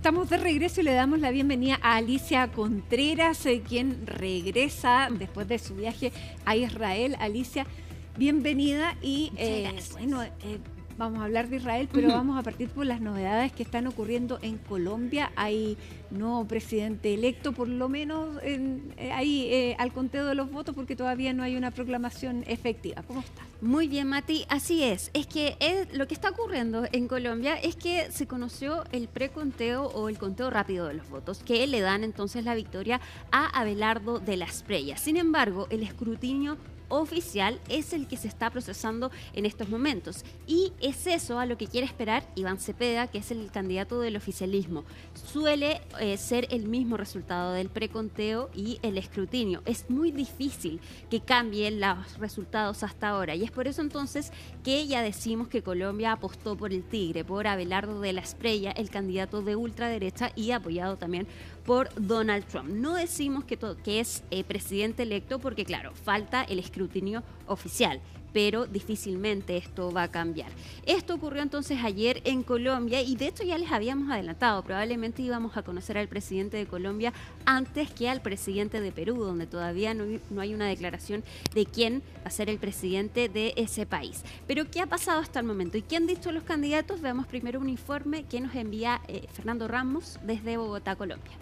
Estamos de regreso y le damos la bienvenida a Alicia Contreras, quien regresa después de su viaje a Israel. Alicia, bienvenida y vamos a hablar de Israel, pero vamos a partir por las novedades que están ocurriendo en Colombia. Hay nuevo presidente electo, por lo menos al conteo de los votos, porque todavía no hay una proclamación efectiva. ¿Cómo está? Muy bien, Mati, así es. Es que lo que está ocurriendo en Colombia es que se conoció el preconteo o el conteo rápido de los votos, que le dan entonces la victoria a Abelardo de la Espriella. Sin embargo, el escrutinio oficial es el que se está procesando en estos momentos, y es eso a lo que quiere esperar Iván Cepeda, que es el candidato del oficialismo. Suele ser el mismo resultado del preconteo y el escrutinio. Es muy difícil que cambien los resultados hasta ahora, y es por eso entonces que ya decimos que Colombia apostó por el tigre, por Abelardo de la Espriella, el candidato de ultraderecha y apoyado también por Donald Trump. No decimos que es presidente electo porque, claro, falta el escrutinio oficial, pero difícilmente esto va a cambiar. Esto ocurrió entonces ayer en Colombia, y de hecho ya les habíamos adelantado, probablemente íbamos a conocer al presidente de Colombia antes que al presidente de Perú, donde todavía no hay una declaración de quién va a ser el presidente de ese país. Pero ¿qué ha pasado hasta el momento? ¿Y qué han dicho los candidatos? Veamos primero un informe que nos envía Fernando Ramos desde Bogotá, Colombia.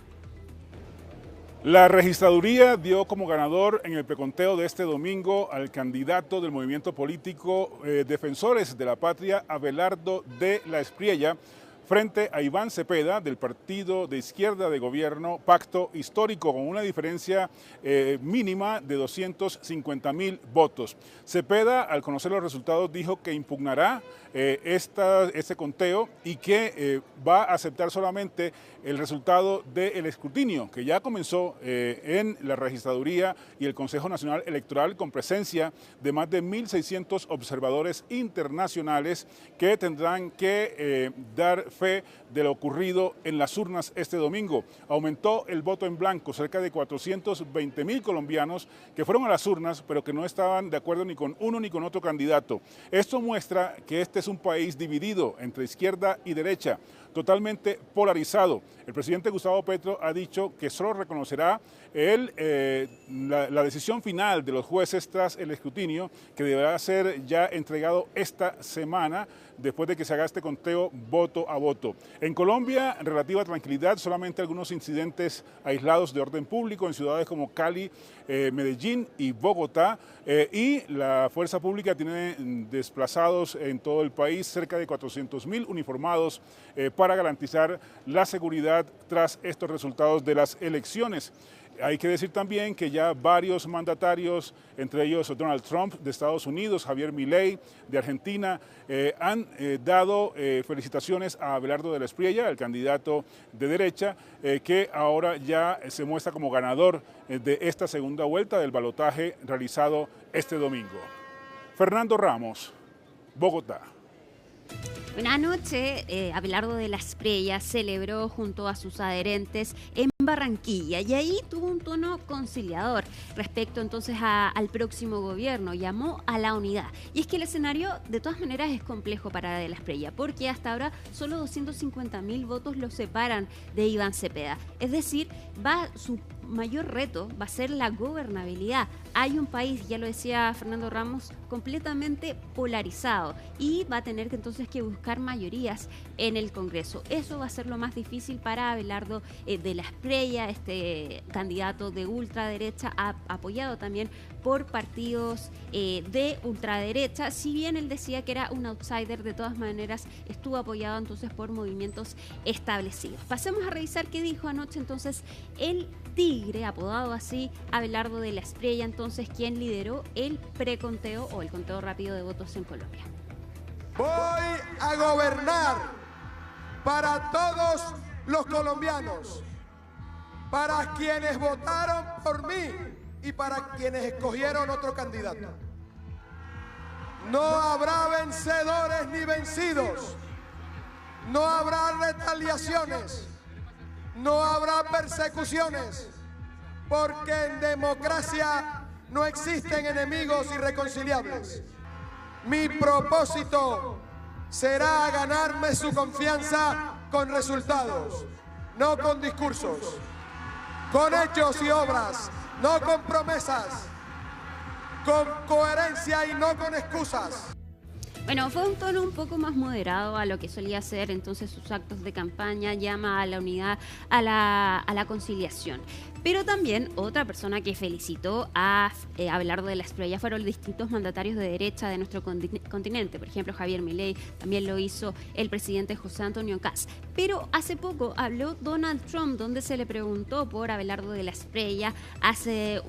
La registraduría dio como ganador en el preconteo de este domingo al candidato del movimiento político Defensores de la Patria, Abelardo de la Espriella, frente a Iván Cepeda del partido de izquierda de gobierno Pacto Histórico, con una diferencia mínima de 250.000 votos. Cepeda, al conocer los resultados, dijo que impugnará este conteo y que va a aceptar solamente el resultado del escrutinio, que ya comenzó en la registraduría y el Consejo Nacional Electoral, con presencia de más de 1.600 observadores internacionales que tendrán que dar fe de lo ocurrido en las urnas este domingo. Aumentó el voto en blanco, cerca de 420.000 colombianos que fueron a las urnas, pero que no estaban de acuerdo ni con uno ni con otro candidato. Esto muestra que este es un país dividido entre izquierda y derecha, totalmente polarizado. El presidente Gustavo Petro ha dicho que solo reconocerá la decisión final de los jueces tras el escrutinio, que deberá ser ya entregado esta semana, después de que se haga este conteo voto a voto. En Colombia, relativa tranquilidad, solamente algunos incidentes aislados de orden público en ciudades como Cali, Medellín y Bogotá, y la fuerza pública tiene desplazados en todo el país cerca de 400.000 uniformados para garantizar la seguridad tras estos resultados de las elecciones. Hay que decir también que ya varios mandatarios, entre ellos Donald Trump de Estados Unidos, Javier Milei de Argentina, han dado felicitaciones a Abelardo de la Espriella, el candidato de derecha, que ahora ya se muestra como ganador de esta segunda vuelta del balotaje realizado este domingo. Fernando Ramos, Bogotá. Buenas noches. Abelardo de la Espriella celebró junto a sus adherentes en Barranquilla, y ahí tuvo un tono conciliador respecto entonces al próximo gobierno. Llamó a la unidad, y es que el escenario de todas maneras es complejo para de la Espriella, porque hasta ahora solo 250.000 votos lo separan de Iván Cepeda. Es decir, su mayor reto va a ser la gobernabilidad. Hay un país, ya lo decía Fernando Ramos, completamente polarizado, y va a tener que entonces que buscar mayorías en el Congreso. Eso va a ser lo más difícil para Abelardo de la Espriella, este candidato de ultraderecha, apoyado también por partidos de ultraderecha. Si bien él decía que era un outsider, de todas maneras estuvo apoyado entonces por movimientos establecidos. Pasemos a revisar qué dijo anoche entonces el tigre, apodado así, Abelardo de la Espriella, entonces quien lideró el preconteo o el conteo rápido de votos en Colombia. Voy a gobernar para todos los colombianos, para quienes votaron por mí y para quienes escogieron otro candidato. No habrá vencedores ni vencidos, no habrá retaliaciones, no habrá persecuciones, porque en democracia no existen enemigos irreconciliables. Mi propósito será ganarme su confianza con resultados. no con discursos, con hechos y obras, no con promesas, con coherencia y no con excusas. Bueno, fue un tono un poco más moderado a lo que solía ser entonces sus actos de campaña, llama a la unidad, a la conciliación. Pero también otra persona que felicitó a Abelardo de la Espriella fueron los distintos mandatarios de derecha de nuestro continente. Por ejemplo, Javier Milei, también lo hizo el presidente José Antonio Kast. Pero hace poco habló Donald Trump, donde se le preguntó por Abelardo de la Espriella. Hace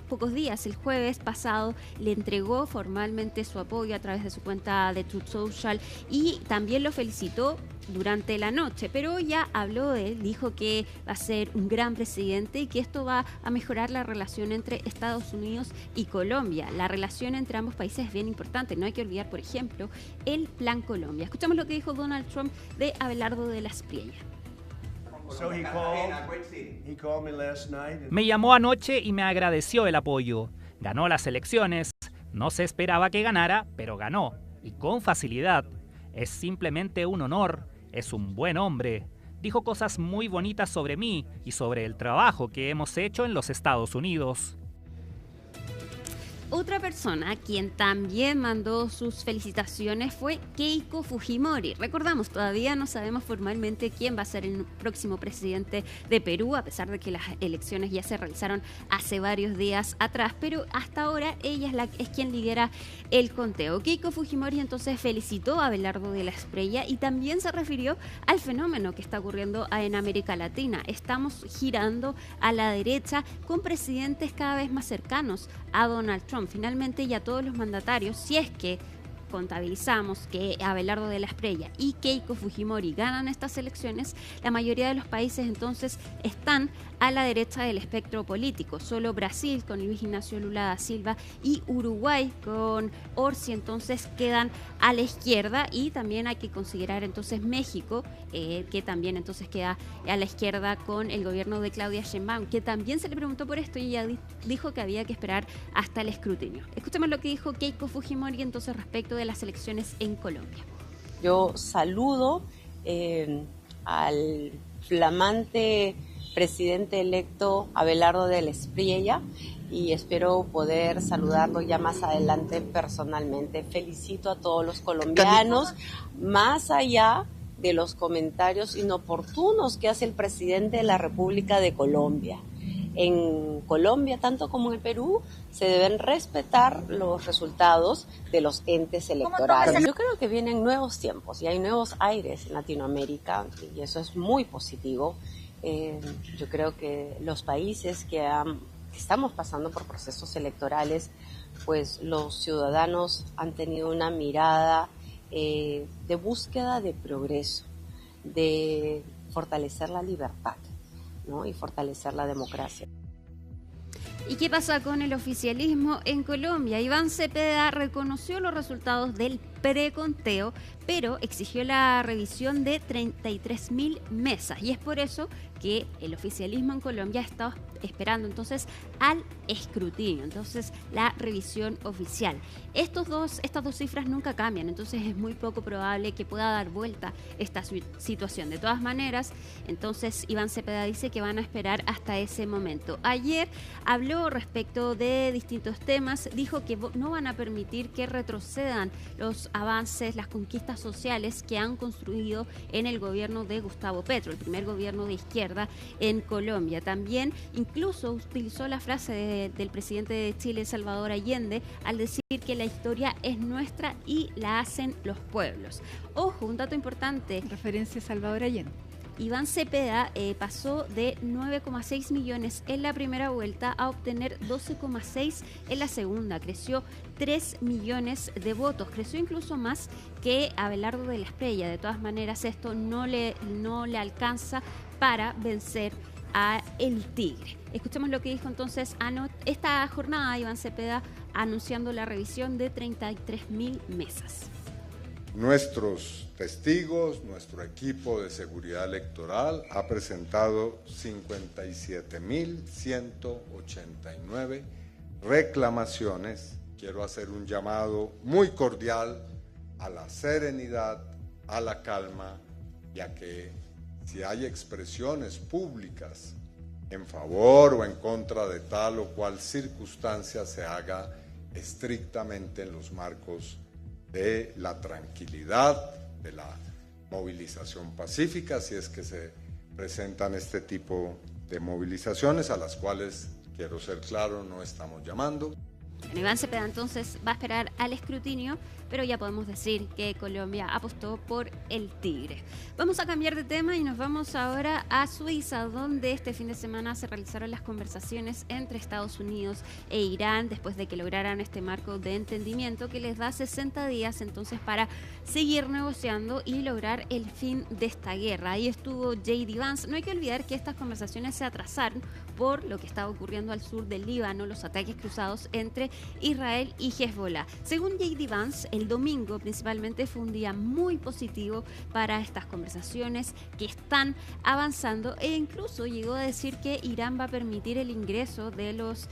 pocos días, el jueves pasado, le entregó formalmente su apoyo a través de su cuenta de Truth Social y también lo felicitó durante la noche, pero ya habló de él, dijo que va a ser un gran presidente y que esto va a mejorar la relación entre Estados Unidos y Colombia. La relación entre ambos países es bien importante, no hay que olvidar, por ejemplo, el Plan Colombia. Escuchamos lo que dijo Donald Trump de Abelardo de la Espriella. Me llamó anoche y me agradeció el apoyo. Ganó las elecciones, no se esperaba que ganara, pero ganó, y con facilidad. Es simplemente un honor. Es un buen hombre. Dijo cosas muy bonitas sobre mí y sobre el trabajo que hemos hecho en los Estados Unidos. Otra persona quien también mandó sus felicitaciones fue Keiko Fujimori. Recordamos, todavía no sabemos formalmente quién va a ser el próximo presidente de Perú, a pesar de que las elecciones ya se realizaron hace varios días atrás, pero hasta ahora ella es quien lidera el conteo. Keiko Fujimori entonces felicitó a Abelardo de la Espriella y también se refirió al fenómeno que está ocurriendo en América Latina. Estamos girando a la derecha con presidentes cada vez más cercanos a Donald Trump. Finalmente ya todos los mandatarios, si es que contabilizamos que Abelardo de la Espriella y Keiko Fujimori ganan estas elecciones, la mayoría de los países entonces están a la derecha del espectro político. Solo Brasil con Luis Ignacio Lula da Silva y Uruguay con Orsi entonces quedan a la izquierda, y también hay que considerar entonces México, que también entonces queda a la izquierda con el gobierno de Claudia Sheinbaum, que también se le preguntó por esto y ella dijo que había que esperar hasta el escrutinio. Escuchemos lo que dijo Keiko Fujimori entonces respecto de las elecciones en Colombia. Yo saludo al flamante presidente electo Abelardo de la Espriella y espero poder saludarlo ya más adelante personalmente. Felicito a todos los colombianos, más allá de los comentarios inoportunos que hace el presidente de la República de Colombia. En Colombia, tanto como en el Perú, se deben respetar los resultados de los entes electorales. Yo creo que vienen nuevos tiempos y hay nuevos aires en Latinoamérica y eso es muy positivo. Yo creo que los países que estamos pasando por procesos electorales, pues los ciudadanos han tenido una mirada de búsqueda de progreso, de fortalecer la libertad, ¿no? Y fortalecer la democracia. ¿Y qué pasa con el oficialismo en Colombia? Iván Cepeda reconoció los resultados del preconteo, pero exigió la revisión de 33.000 mesas. Y es por eso que el oficialismo en Colombia está esperando entonces al escrutinio, entonces la revisión oficial. Estas dos cifras nunca cambian, entonces es muy poco probable que pueda dar vuelta esta situación. De todas maneras, entonces Iván Cepeda dice que van a esperar hasta ese momento. Ayer habló respecto de distintos temas, dijo que no van a permitir que retrocedan los avances, las conquistas sociales que han construido en el gobierno de Gustavo Petro, el primer gobierno de izquierda en Colombia. También incluso utilizó la frase del presidente de Chile, Salvador Allende, al decir que la historia es nuestra y la hacen los pueblos. Ojo, un dato importante. Referencia a Salvador Allende. Iván Cepeda pasó de 9,6 millones en la primera vuelta a obtener 12,6 en la segunda. Creció 3 millones de votos. Creció incluso más que Abelardo de la Espriella. De todas maneras, esto no le alcanza para vencer a el Tigre. Escuchemos lo que dijo entonces esta jornada Iván Cepeda anunciando la revisión de 33.000 mesas. Nuestros testigos, nuestro equipo de seguridad electoral ha presentado 57.189 reclamaciones. Quiero hacer un llamado muy cordial a la serenidad, a la calma y a que si hay expresiones públicas en favor o en contra de tal o cual circunstancia, se haga estrictamente en los marcos de la tranquilidad, de la movilización pacífica, si es que se presentan este tipo de movilizaciones, a las cuales, quiero ser claro, no estamos llamando. Bueno, Iván Cepeda entonces va a esperar al escrutinio, pero ya podemos decir que Colombia apostó por el Tigre. Vamos a cambiar de tema y nos vamos ahora a Suiza, donde este fin de semana se realizaron las conversaciones entre Estados Unidos e Irán, después de que lograran este marco de entendimiento que les da 60 días entonces para seguir negociando y lograr el fin de esta guerra. Ahí estuvo J.D. Vance. No hay que olvidar que estas conversaciones se atrasaron por lo que estaba ocurriendo al sur del Líbano, los ataques cruzados entre Israel y Hezbollah. Según J.D. Vance, el domingo principalmente fue un día muy positivo para estas conversaciones que están avanzando, e incluso llegó a decir que Irán va a permitir el ingreso de los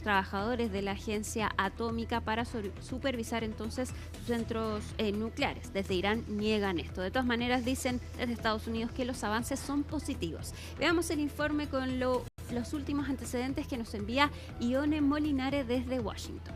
trabajadores de la agencia atómica para supervisar entonces sus centros nucleares. Desde Irán niegan esto. De todas maneras, dicen desde Estados Unidos que los avances son positivos. Veamos el informe con los últimos antecedentes que nos envía Ione Molinare desde Washington.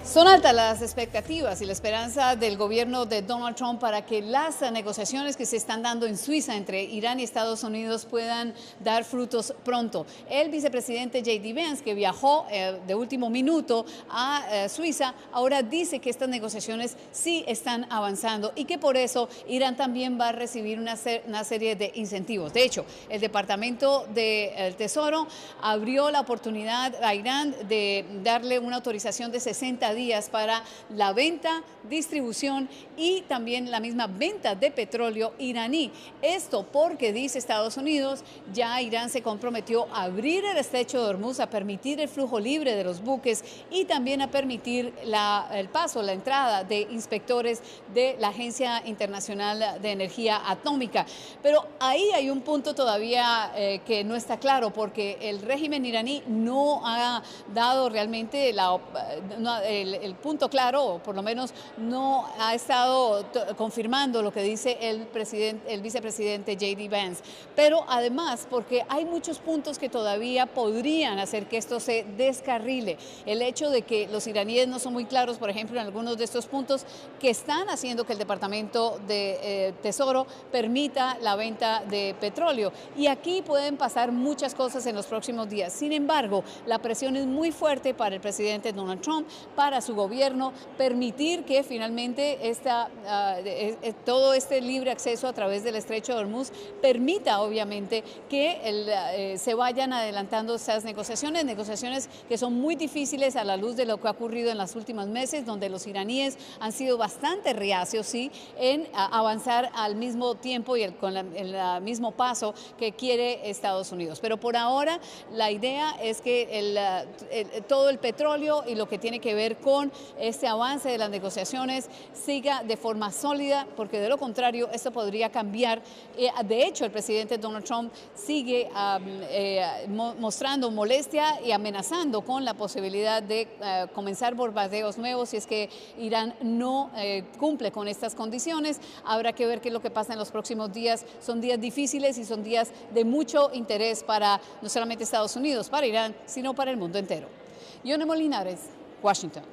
Son altas las expectativas y la esperanza del gobierno de Donald Trump para que las negociaciones que se están dando en Suiza entre Irán y Estados Unidos puedan dar frutos pronto. El vicepresidente J.D. Vance, que viajó de último minuto a Suiza, ahora dice que estas negociaciones sí están avanzando y que por eso Irán también va a recibir una serie de incentivos. De hecho, el Departamento del Tesoro abrió la oportunidad a Irán de darle una autorización de 60 días para la venta, distribución y también la misma venta de petróleo iraní. Esto porque, dice Estados Unidos, ya Irán se comprometió a abrir el estrecho de Hormuz, a permitir el flujo libre de los buques y también a permitir el paso, la entrada de inspectores de la Agencia Internacional de Energía Atómica. Pero ahí hay un punto todavía que no está claro, porque el régimen iraní no ha dado realmente el punto claro, o por lo menos no ha estado confirmando lo que dice el vicepresidente J.D. Vance. Pero además, porque hay muchos puntos que todavía podrían hacer que esto se descarrile. El hecho de que los iraníes no son muy claros, por ejemplo, en algunos de estos puntos, que están haciendo que el Departamento de Tesoro permita la venta de petróleo. Y aquí pueden pasar muchas cosas en los próximos días. Sin embargo, la presión es muy fuerte para el presidente Donald Trump, para su gobierno, permitir que finalmente todo este libre acceso a través del estrecho de Hormuz permita obviamente que se vayan adelantando estas negociaciones que son muy difíciles a la luz de lo que ha ocurrido en los últimos meses, donde los iraníes han sido bastante reacios en avanzar al mismo tiempo y con el mismo paso que quiere Estados Unidos. Pero por ahora la idea es que todo el petróleo y lo que tiene que ver con este avance de las negociaciones siga de forma sólida, porque de lo contrario esto podría cambiar. De hecho, el presidente Donald Trump sigue mostrando molestia y amenazando con la posibilidad de comenzar bombardeos nuevos si es que Irán no cumple con estas condiciones. Habrá que ver qué es lo que pasa en los próximos días. Son días difíciles y son días de mucho interés para no solamente Estados Unidos, para Irán, sino para el mundo entero. Ione Molinares, Washington.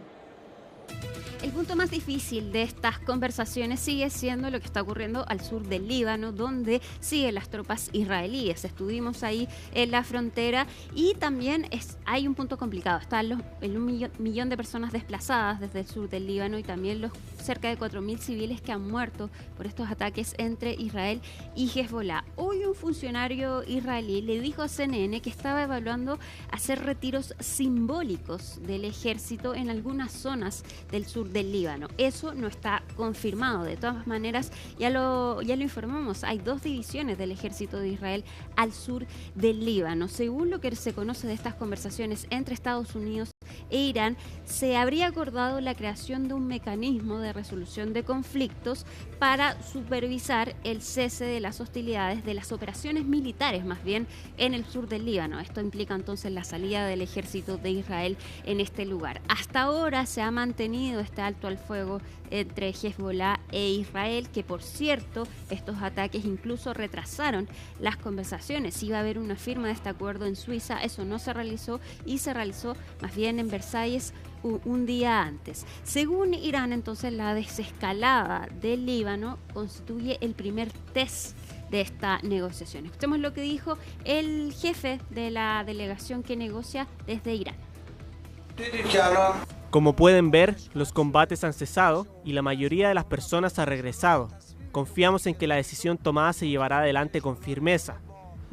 El punto más difícil de estas conversaciones sigue siendo lo que está ocurriendo al sur del Líbano, donde siguen las tropas israelíes. Estuvimos ahí en la frontera y también hay un punto complicado. Están un millón de personas desplazadas desde el sur del Líbano y también los cerca de 4.000 civiles que han muerto por estos ataques entre Israel y Hezbollah. Hoy un funcionario israelí le dijo a CNN que estaba evaluando hacer retiros simbólicos del ejército en algunas zonas del sur del Líbano. Eso no está confirmado. De todas maneras, ya lo informamos, hay 2 divisiones del ejército de Israel al sur del Líbano. Según lo que se conoce de estas conversaciones entre Estados Unidos e Irán, se habría acordado la creación de un mecanismo de resolución de conflictos para supervisar el cese de las hostilidades, de las operaciones militares más bien, en el sur del Líbano. Esto implica entonces la salida del ejército de Israel en este lugar. Hasta ahora se ha mantenido este alto al fuego entre Hezbollah e Israel, que por cierto, estos ataques incluso retrasaron las conversaciones. Iba a haber una firma de este acuerdo en Suiza, eso no se realizó y se realizó más bien en Versalles un día antes. Según Irán, entonces, la desescalada del Líbano constituye el primer test de esta negociación. Escuchemos lo que dijo el jefe de la delegación que negocia desde Irán. Como pueden ver, los combates han cesado y la mayoría de las personas ha regresado. Confiamos en que la decisión tomada se llevará adelante con firmeza.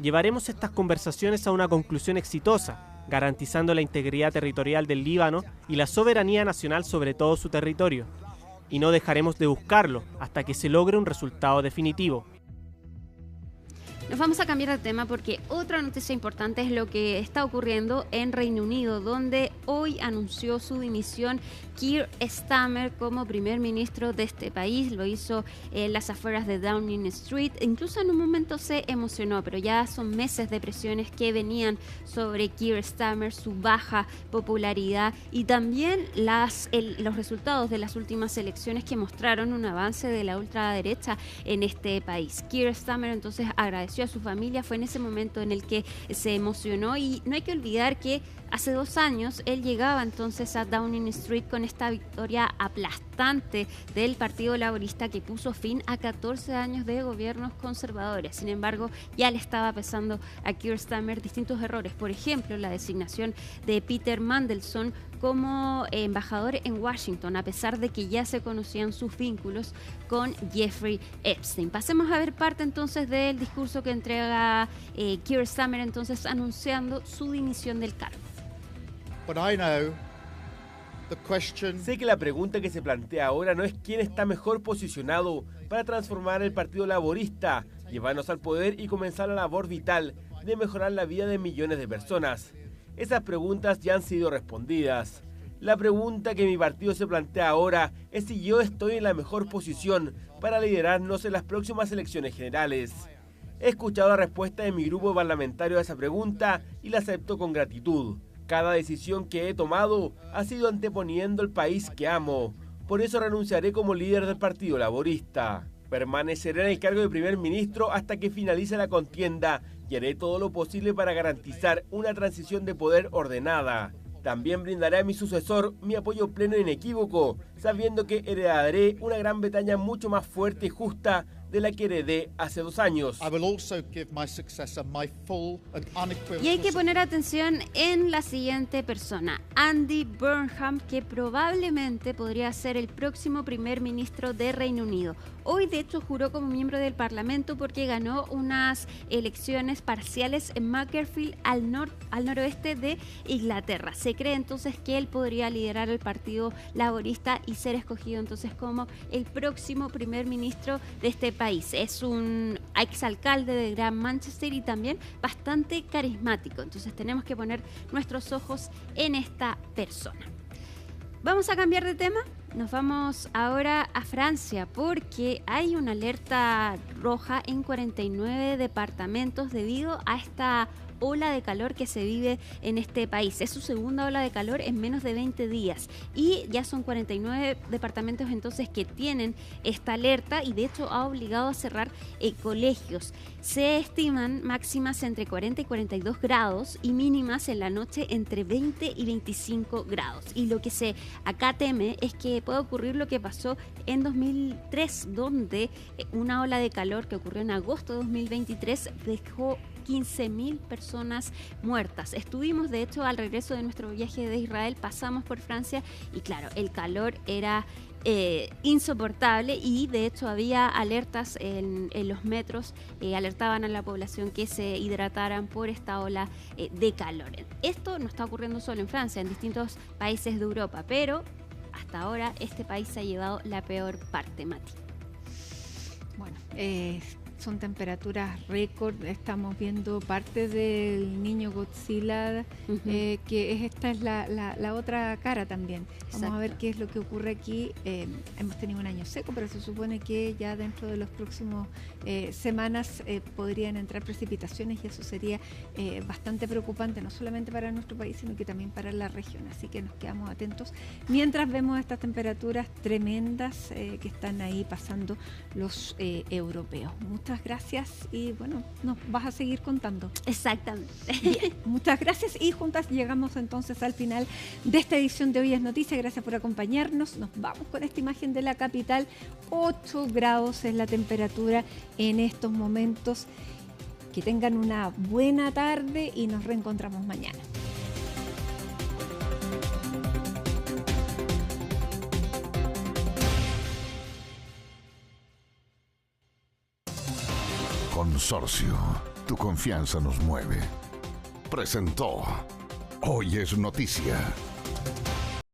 Llevaremos estas conversaciones a una conclusión exitosa, garantizando la integridad territorial del Líbano y la soberanía nacional sobre todo su territorio. Y no dejaremos de buscarlo hasta que se logre un resultado definitivo. Nos vamos a cambiar de tema porque otra noticia importante es lo que está ocurriendo en Reino Unido, donde hoy anunció su dimisión Keir Starmer como primer ministro de este país. Lo hizo en las afueras de Downing Street. Incluso en un momento se emocionó, pero ya son meses de presiones que venían sobre Keir Starmer, su baja popularidad y también los resultados de las últimas elecciones que mostraron un avance de la ultraderecha en este país. Keir Starmer entonces agradeció a su familia, fue en ese momento en el que se emocionó y no hay que olvidar que hace 2 años él llegaba entonces a Downing Street con esta victoria aplastante del Partido Laborista que puso fin a 14 años de gobiernos conservadores. Sin embargo, ya le estaba pesando a Keir Starmer distintos errores, por ejemplo, la designación de Peter Mandelson como embajador en Washington, a pesar de que ya se conocían sus vínculos con Jeffrey Epstein. Pasemos a ver parte entonces del discurso que entrega Keir Starmer entonces anunciando su dimisión del cargo. Sé que la pregunta que se plantea ahora no es quién está mejor posicionado para transformar el Partido Laborista, llevarnos al poder y comenzar la labor vital de mejorar la vida de millones de personas. Esas preguntas ya han sido respondidas. La pregunta que mi partido se plantea ahora es si yo estoy en la mejor posición para liderarnos en las próximas elecciones generales. He escuchado la respuesta de mi grupo parlamentario a esa pregunta y la acepto con gratitud. Cada decisión que he tomado ha sido anteponiendo el país que amo. Por eso renunciaré como líder del Partido Laborista. Permaneceré en el cargo de primer ministro hasta que finalice la contienda y haré todo lo posible para garantizar una transición de poder ordenada. También brindaré a mi sucesor mi apoyo pleno e inequívoco, sabiendo que heredaré una Gran Bretaña mucho más fuerte y justa de la que heredé hace 2 años. Y hay que poner atención en la siguiente persona, Andy Burnham, que probablemente podría ser el próximo primer ministro de Reino Unido. Hoy, de hecho, juró como miembro del Parlamento porque ganó unas elecciones parciales en Macclesfield, al noroeste de Inglaterra. Se cree entonces que él podría liderar el Partido Laborista y ser escogido entonces como el próximo primer ministro de este país. Es un exalcalde de Gran Manchester y también bastante carismático. Entonces tenemos que poner nuestros ojos en esta persona. Vamos a cambiar de tema. Nos vamos ahora a Francia porque hay una alerta roja en 49 departamentos debido a esta ola de calor que se vive en este país. Es su segunda ola de calor en menos de 20 días y ya son 49 departamentos entonces que tienen esta alerta y de hecho ha obligado a cerrar colegios. Se estiman máximas entre 40 y 42 grados y mínimas en la noche entre 20 y 25 grados. Y lo que se acá teme es que pueda ocurrir lo que pasó en 2003, donde una ola de calor que ocurrió en agosto de 2023 dejó 15.000 personas muertas. Estuvimos, de hecho, al regreso de nuestro viaje de Israel, pasamos por Francia y claro, el calor era insoportable y de hecho había alertas en los metros, alertaban a la población que se hidrataran por esta ola de calor. Esto no está ocurriendo solo en Francia, en distintos países de Europa, pero hasta ahora este país se ha llevado la peor parte, Mati. Bueno, son temperaturas récord. Estamos viendo parte del niño Godzilla, que esta es la otra cara también. Vamos a ver qué es lo que ocurre aquí. Hemos tenido un año seco, pero se supone que ya dentro de los próximos semanas podrían entrar precipitaciones y eso sería bastante preocupante, no solamente para nuestro país, sino que también para la región. Así que nos quedamos atentos mientras vemos estas temperaturas tremendas que están ahí pasando los europeos. Muchas gracias y bueno, nos vas a seguir contando. Exactamente. Bien, muchas gracias y juntas llegamos entonces al final de esta edición de Hoy es Noticia. Gracias por acompañarnos. Nos vamos con esta imagen de la capital. 8 grados es la temperatura en estos momentos. Que tengan una buena tarde y nos reencontramos mañana. Consorcio, tu confianza nos mueve. Presentó Hoy es Noticia.